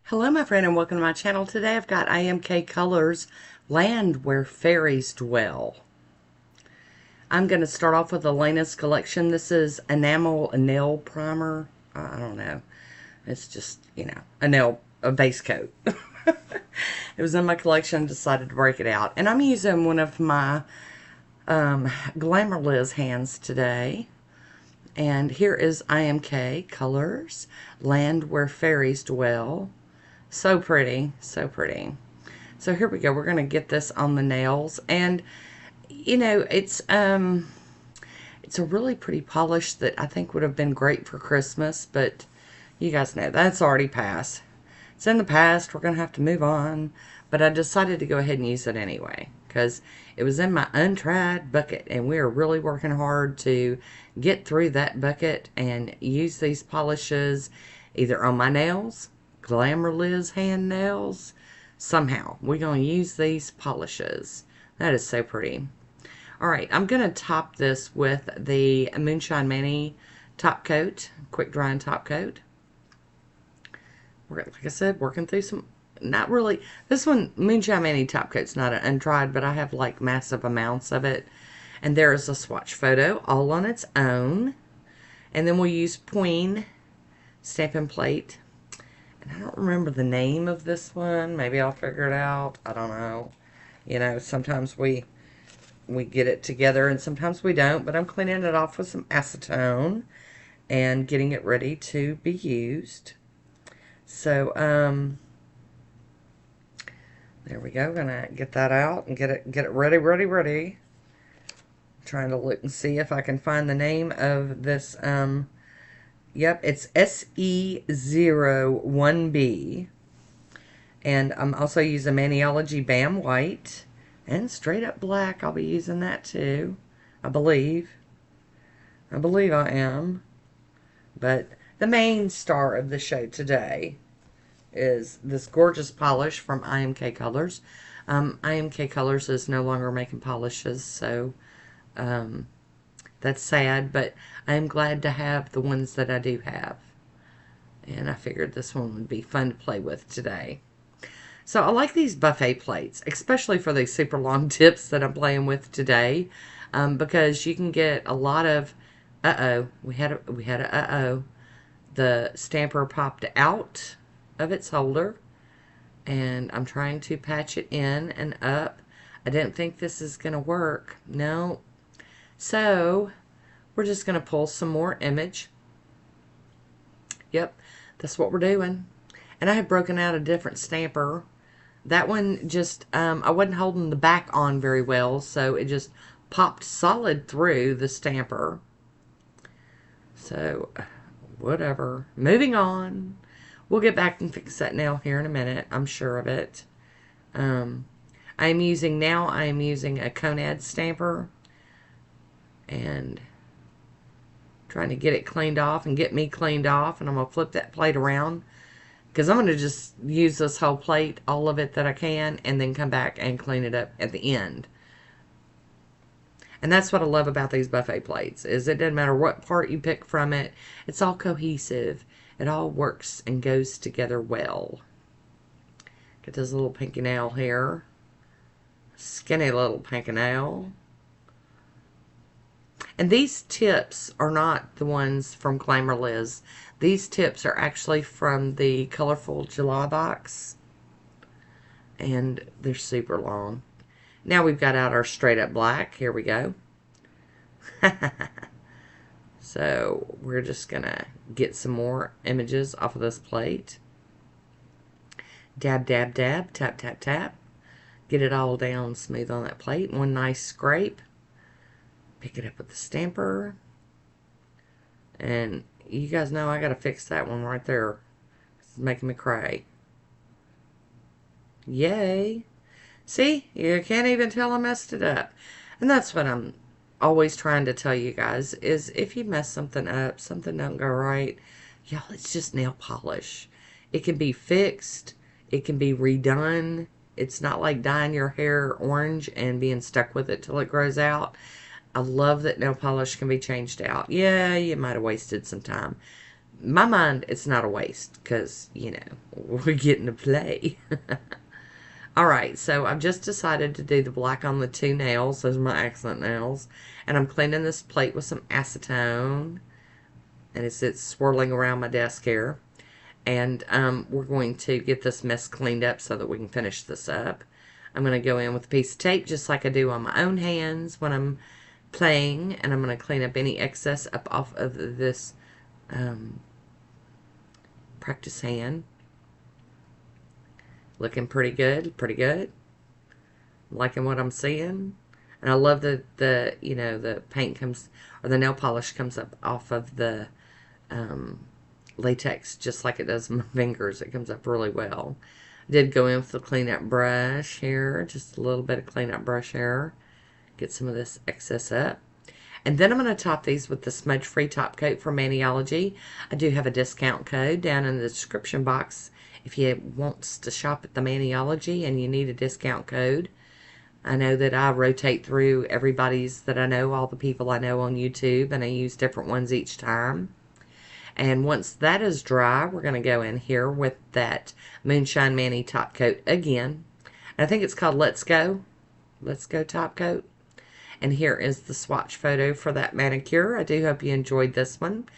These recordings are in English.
Hello my friend and welcome to my channel. Today I've got IMK Colors Land Where Fairies Dwell. I'm going to start off with the latest collection. This is Enamel Nail Primer. I don't know. It's just, a base coat. It was in my collection. Decided to break it out. And I'm using one of my Glamour Liz hands today. And here is IMK Colors Land Where Fairies Dwell. So pretty, so pretty. So here we go. We're going to get this on the nails. And, it's a really pretty polish that I think would have been great for Christmas. But you guys know, that's already passed. It's in the past. We're going to have to move on. But I decided to go ahead and use it anyway. Because it was in my untried bucket. And we are really working hard to get through that bucket and use these polishes either on my nails, Glamour Liz hand nails. Somehow we're going to use these polishes. That is so pretty. Alright, I'm going to top this with the Moonshine Mani top coat, quick drying top coat. Like I said, working through some, not really, this one, Moonshine Mani top coat's not an untried, but I have like massive amounts of it. And there is a swatch photo all on its own. And then we'll use Pueen Stampin' Plate. And I don't remember the name of this one. Maybe I'll figure it out. I don't know. Sometimes we get it together and sometimes we don't. But I'm cleaning it off with some acetone and getting it ready to be used. So, there we go. Gonna get that out and get it ready. Trying to look and see if I can find the name of this, yep, it's SE01B. And I'm also using Maniology Bam White. And Straight Up Black, I'll be using that too. I believe I am. But the main star of the show today is this gorgeous polish from IMK Colors. IMK Colors is no longer making polishes, so that's sad, but I'm glad to have the ones that I do have. And I figured this one would be fun to play with today. So I like these buffet plates, especially for these super long tips that I'm playing with today, because you can get a lot of, we had a the stamper popped out of its holder, and I'm trying to patch it in and up. I didn't think this is going to work. No. So, we're just going to pull some more image. Yep, that's what we're doing. And I have broken out a different stamper. That one just, I wasn't holding the back on very well, so it just popped solid through the stamper. So, whatever. Moving on. We'll get back and fix that nail here in a minute. I'm sure of it. I am using a Konad stamper. And trying to get it cleaned off and get me cleaned off. And I'm going to flip that plate around, because I'm going to just use this whole plate, all of it that I can, and then come back and clean it up at the end. And that's what I love about these buffet plates, is it doesn't matter what part you pick from it. It's all cohesive. It all works and goes together well. Get this little pinky nail here. Skinny little pinky nail. And these tips are not the ones from Glamour Liz. These tips are actually from the ColorfulJuly box. And they're super long. Now we've got out our Straight Up Black. Here we go. So we're just going to get some more images off of this plate. Dab, dab, dab. Tap, tap, tap. Get it all down smooth on that plate. One nice scrape. Pick it up with the stamper. And you guys know I got to fix that one right there. It's making me cry. Yay. See? You can't even tell I messed it up. And that's what I'm always trying to tell you guys, is if you mess something up, something don't go right, y'all, it's just nail polish. It can be fixed. It can be redone. It's not like dyeing your hair orange and being stuck with it till it grows out. I love that nail polish can be changed out. Yeah, you might have wasted some time. my mind, it's not a waste because, you know, we're getting to play. Alright, so I've just decided to do the black on the two nails. Those are my accent nails. And I'm cleaning this plate with some acetone. And it's swirling around my desk here. And we're going to get this mess cleaned up so that we can finish this up. I'm going to go in with a piece of tape just like I do on my own hands when I'm playing. And I'm going to clean up any excess up off of this practice hand. Looking pretty good, pretty good. Liking what I'm seeing. And I love that the, you know, the paint comes, or the nail polish comes up off of the latex just like it does my fingers. It comes up really well. I did go in with the cleanup brush here, just a little bit of cleanup brush here. Get some of this excess up. And then I'm going to top these with the smudge-free top coat from Maniology. I do have a discount code down in the description box if you want to shop at the Maniology and you need a discount code. I know that I rotate through everybody's that I know, all the people I know on YouTube, and I use different ones each time. And once that is dry, we're going to go in here with that Moonshine Mani top coat again. And I think it's called Let's Go. Let's Go top coat. And here is the swatch photo for that manicure. I do hope you enjoyed this one.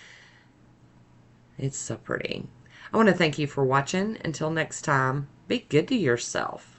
It's so pretty. I want to thank you for watching. Until next time, be good to yourself.